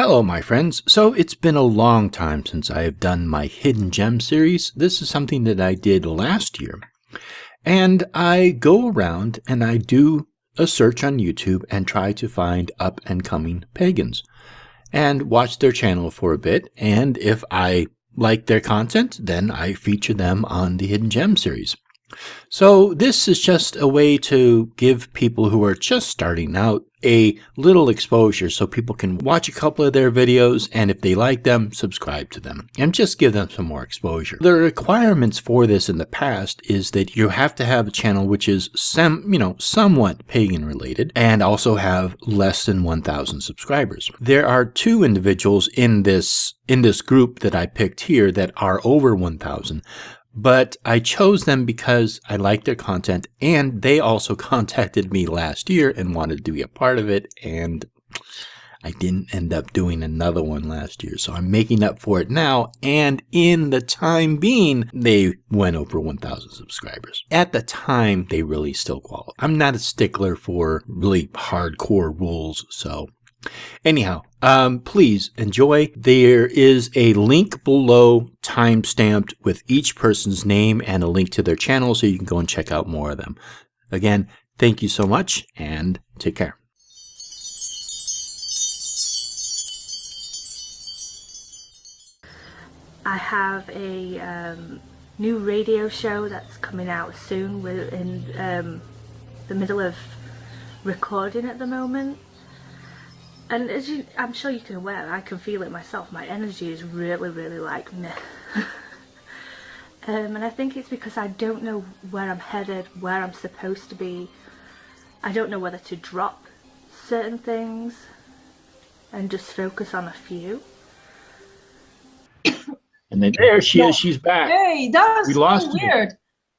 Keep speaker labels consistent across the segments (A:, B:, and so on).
A: Hello my friends, so it's been a long time since I have done my Hidden Gem series. This is something that I did last year. And I go around and I do a search on YouTube and try to find up and coming pagans. And watch their channel for a bit, and if I like their content, then I feature them on the Hidden Gem series. So this is just a way to give people who are just starting out a little exposure so people can watch a couple of their videos, and if they like them, subscribe to them and just give them some more exposure. The requirements for this in the past is that you have to have a channel which is somewhat pagan related and also have less than 1,000 subscribers. There are two individuals in this group that I picked here that are over 1,000. But I chose them because I like their content, and they also contacted me last year and wanted to be a part of it, and I didn't end up doing another one last year. So I'm making up for it now, and in the time being, they went over 1,000 subscribers. At the time, they really still qualify. I'm not a stickler for really hardcore rules, so... Anyhow, please enjoy. There is a link below time-stamped with each person's name and a link to their channel so you can go and check out more of them. Again, thank you so much and take care.
B: I have a new radio show that's coming out soon. We're in the middle of recording at the moment. And as I'm sure you can aware, I can feel it myself. My energy is really like meh. And I think it's because I don't know where I'm headed, where I'm supposed to be. I don't know whether to drop certain things and just focus on a few.
A: And then there she is. She's back.
C: Hey, that's
A: we lost
C: weird.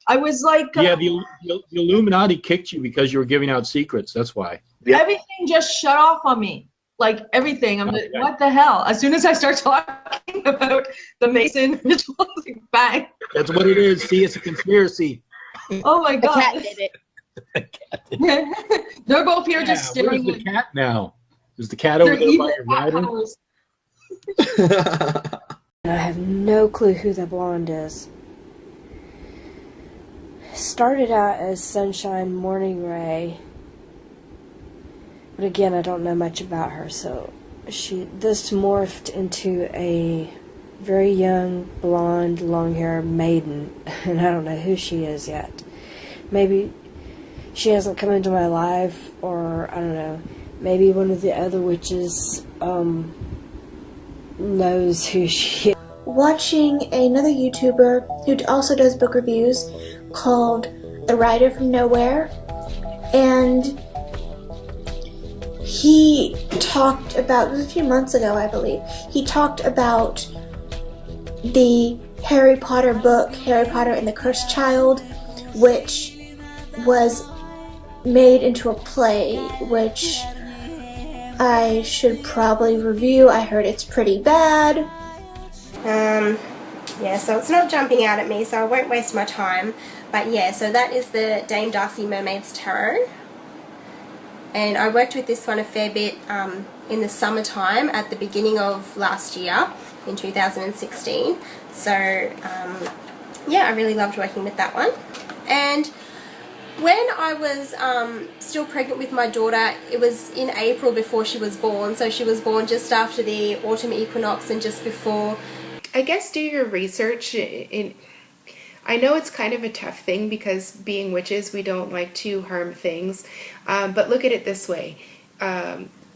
C: I was like...
A: yeah, the Illuminati kicked you because you were giving out secrets. That's why.
C: Everything just shut off on me. Like everything. I'm like, what the hell? As soon as I start talking about the Mason rituals, like, bang.
A: That's what it is. See, it's a conspiracy.
C: Oh my god.
D: The cat did it.
A: The cat did it.
C: They're both here just staring.
A: Where's the cat now? Is the cat over there by your rider?
D: I have no clue who the blonde is. Started out as Sunshine Morning Ray. But again, I don't know much about her, so this morphed into a very young, blonde, long-haired maiden, and I don't know who she is yet. Maybe she hasn't come into my life, or I don't know, maybe one of the other witches knows who she is.
E: Watching another YouTuber who also does book reviews called The Rider from Nowhere, and he talked about, it was a few months ago I believe, he talked about the Harry Potter book, Harry Potter and the Cursed Child, which was made into a play, which I should probably review. I heard it's pretty bad.
F: Yeah, so it's not jumping out at me, so I won't waste my time. But yeah, so that is the Dame Darcy Mermaid's Tarot. And I worked with this one a fair bit in the summertime at the beginning of last year, in 2016. So yeah, I really loved working with that one. And when I was still pregnant with my daughter, it was in April before she was born. So she was born just after the autumn equinox and just before.
G: I guess do your research. I know it's kind of a tough thing because being witches, we don't like to harm things. But look at it this way.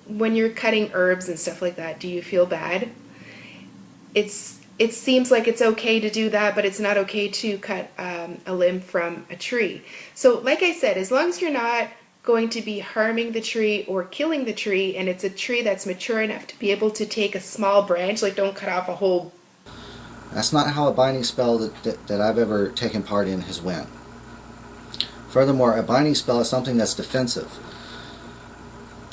G: When you're cutting herbs and stuff like that, do you feel bad? It seems like it's okay to do that, but it's not okay to cut a limb from a tree. So like I said, as long as you're not going to be harming the tree or killing the tree, and it's a tree that's mature enough to be able to take a small branch, like don't cut off a whole...
H: That's not how a binding spell that I've ever taken part in has went. Furthermore, a binding spell is something that's defensive.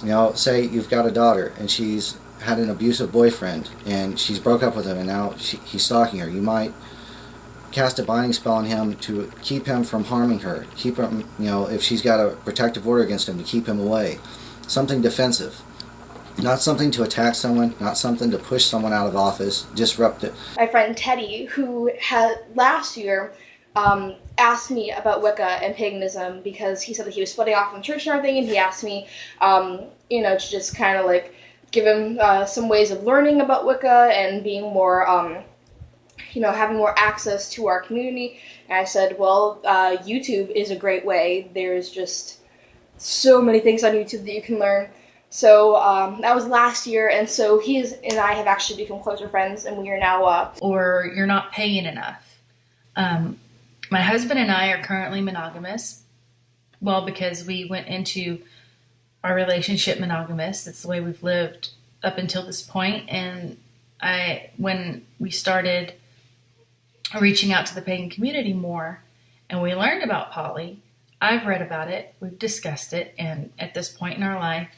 H: You know, say you've got a daughter and she's had an abusive boyfriend and she's broke up with him and now he's stalking her. You might cast a binding spell on him to keep him from harming her. Keep him, you know, if she's got a protective order against him, to keep him away. Something defensive. Not something to attack someone, not something to push someone out of office, disrupt it.
I: My friend Teddy, who had last year asked me about Wicca and paganism because he said that he was splitting off from church and everything, and he asked me, to just kind of like give him some ways of learning about Wicca and being more, having more access to our community. And I said, well, YouTube is a great way. There's just so many things on YouTube that you can learn. So that was last year, and so he and I have actually become closer friends, and we are now...
J: Or you're not paying enough. My husband and I are currently monogamous. Well, because we went into our relationship monogamous. That's the way we've lived up until this point. And when we started reaching out to the pagan community more, and we learned about poly, I've read about it, we've discussed it, and at this point in our life,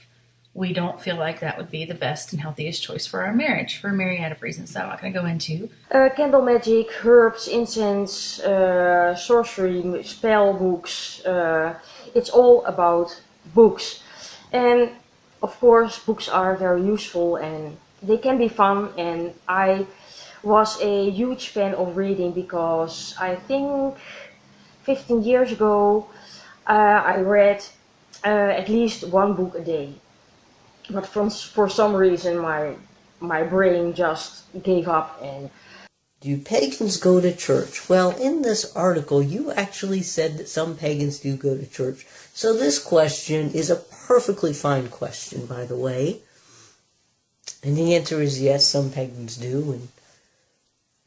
J: we don't feel like that would be the best and healthiest choice for our marriage, for a myriad of reasons that I'm not going to go into.
D: Candle magic, herbs, incense, sorcery, spell books. It's all about books. And of course, books are very useful and they can be fun. And I was a huge fan of reading because I think 15 years ago I read at least one book a day. But for some reason my brain just gave up. And
K: do pagans go to church? Well, in this article you actually said that some pagans do go to church. So this question is a perfectly fine question, by the way. And the answer is yes, some pagans do, and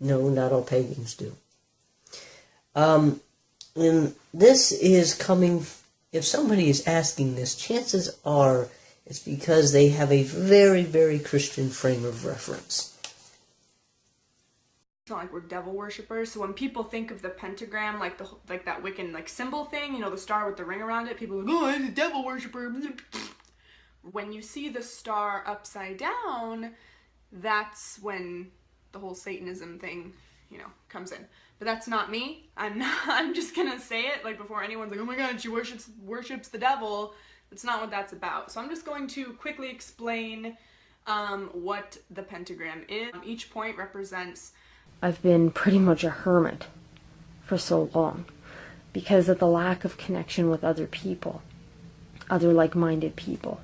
K: no, not all pagans do. And this is coming, if somebody is asking this, chances are it's because they have a very, very Christian frame of reference.
L: It's not like we're devil worshippers, so when people think of the pentagram, like that Wiccan symbol thing, the star with the ring around it, people are like, oh, I'm a devil worshipper. When you see the star upside down, that's when the whole Satanism thing, comes in. But that's not me. I'm just gonna say it, before anyone's like, oh my god, she worships the devil. That's not what that's about. So I'm just going to quickly explain what the pentagram is. Each point represents...
D: I've been pretty much a hermit for so long because of the lack of connection with other people, other like-minded people.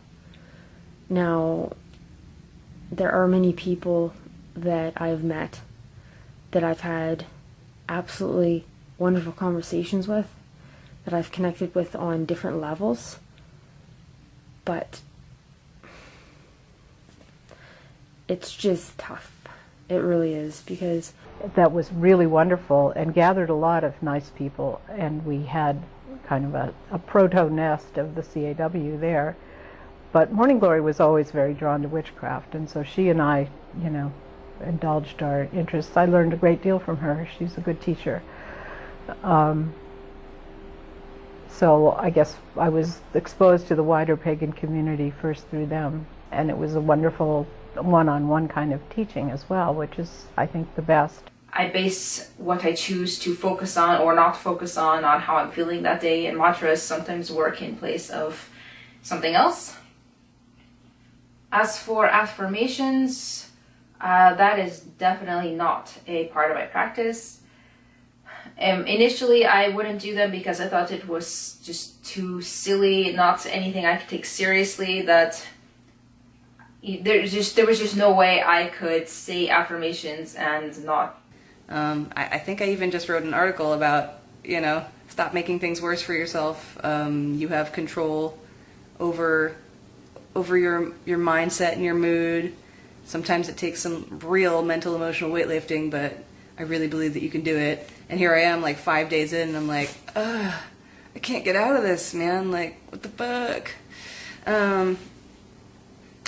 D: Now, there are many people that I've met that I've had absolutely wonderful conversations with, that I've connected with on different levels. But it's just tough. It really is, because
M: that was really wonderful and gathered a lot of nice people, and we had kind of a proto-nest of the CAW there. But Morning Glory was always very drawn to witchcraft, and so she and I, indulged our interests. I learned a great deal from her. She's a good teacher. So I guess I was exposed to the wider pagan community first through them, and it was a wonderful one-on-one kind of teaching as well, which is, I think, the best.
J: I base what I choose to focus on or not focus on how I'm feeling that day, and mantras sometimes work in place of something else. As for affirmations, that is definitely not a part of my practice. Initially, I wouldn't do them because I thought it was just too silly, not anything I could take seriously, that there was just no way I could say affirmations and not.
N: I think I even just wrote an article about, stop making things worse for yourself. You have control over your mindset and your mood. Sometimes it takes some real mental, emotional weightlifting, but I really believe that you can do it. And here I am, 5 days in, and I'm like, ugh, I can't get out of this, man. What the fuck? And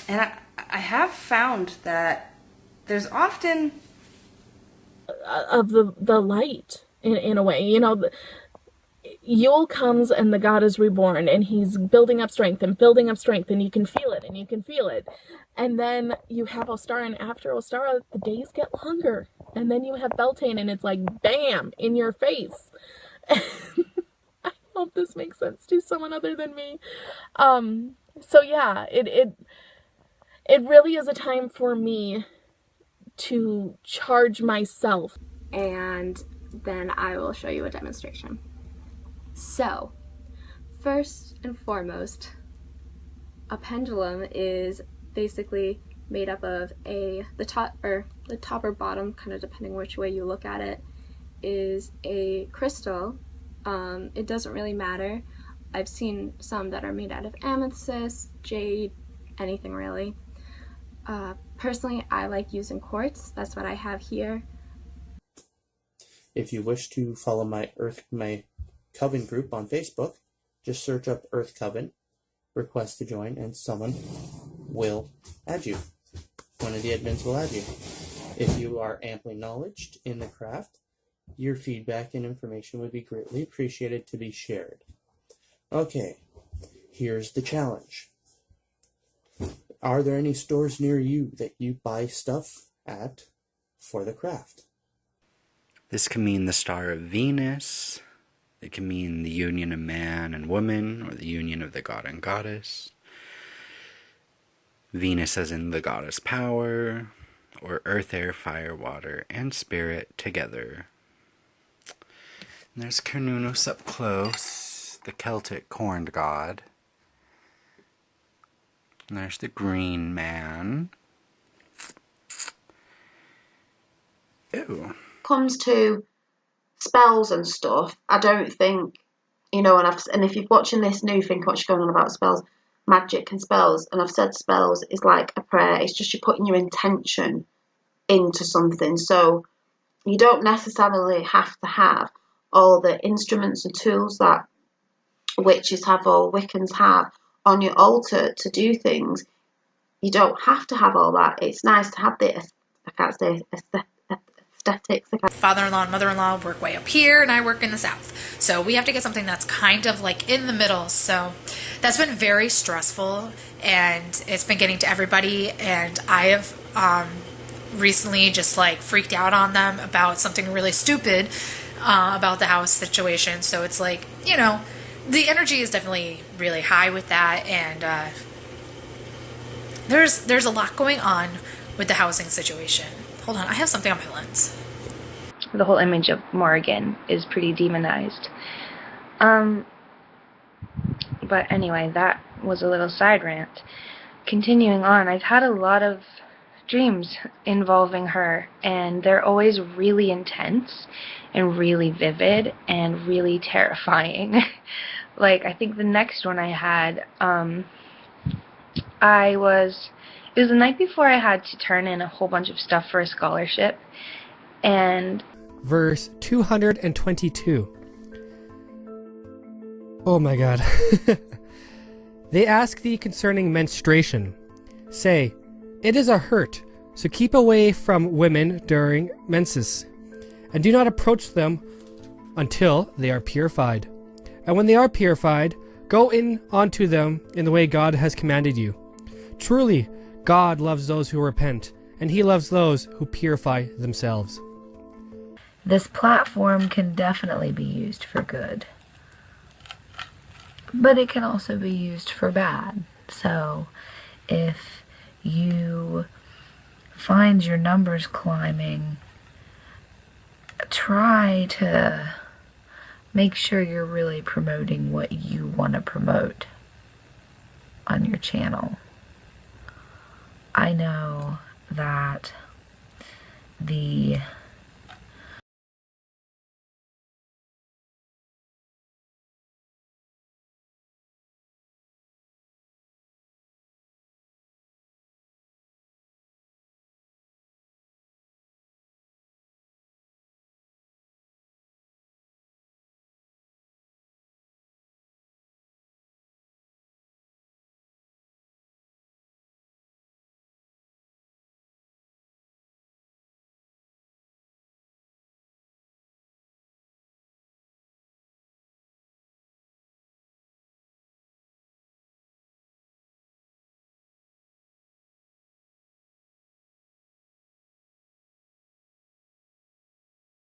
N: I have found that there's often
O: of the light in a way, Yule comes and the god is reborn, and he's building up strength, and you can feel it, and then you have Ostara, and after Ostara the days get longer, and then you have Beltane, and it's like bam in your face. I hope this makes sense to someone other than me. So yeah, it really is a time for me to charge myself.
I: And then I will show you a demonstration. So, first and foremost, a pendulum is basically made up of the top or bottom, kind of depending which way you look at it, is a crystal. It doesn't really matter. I've seen some that are made out of amethyst, jade, anything really. Personally, I like using quartz. That's what I have here.
P: If you wish to follow my Coven group on Facebook, just search up Earth Coven, request to join, and someone will add you. One of the admins will add you. If you are amply knowledged in the craft, your feedback and information would be greatly appreciated to be shared. Okay, here's the challenge. Are there any stores near you that you buy stuff at for the craft?
Q: This can mean the Star of Venus. It can mean the union of man and woman, or the union of the god and goddess. Venus as in the goddess power, or earth, air, fire, water, and spirit together. And there's Cernunnos up close, the Celtic corn god. And there's the green man. Ew.
R: Comes to spells and stuff, I don't think, you know, and if you're watching this new thing, what's going on about spells, magic and spells, and I've said spells is like a prayer. It's just you're putting your intention into something. So you don't necessarily have to have all the instruments and tools that witches have or Wiccans have on your altar to do things. You don't have to have all that. It's nice to have the, I can't say aesthetics.
S: Father-in-law and mother-in-law work way up here, and I work in the south. So we have to get something that's kind of like in the middle. So that's been very stressful, and it's been getting to everybody. And I have recently just like freaked out on them about something really stupid about the house situation. So it's like, you know, the energy is definitely really high with that, and there's a lot going on with the housing situation. Hold on, I have something on my lens.
T: The whole image of Morrigan is pretty demonized. But anyway, that was a little side rant. Continuing on, I've had a lot of dreams involving her, and they're always really intense and really vivid and really terrifying. Like, I think the next one I had, it was the night before I had to turn in a whole bunch of stuff for a scholarship, and...
U: Verse 222. Oh my god. They ask thee concerning menstruation. Say, it is a hurt, so keep away from women during menses, and do not approach them until they are purified. And when they are purified, go in onto them in the way God has commanded you. Truly, God loves those who repent, and he loves those who purify themselves.
V: This platform can definitely be used for good, but it can also be used for bad. So if you find your numbers climbing, try to make sure you're really promoting what you want to promote on your channel. I know that the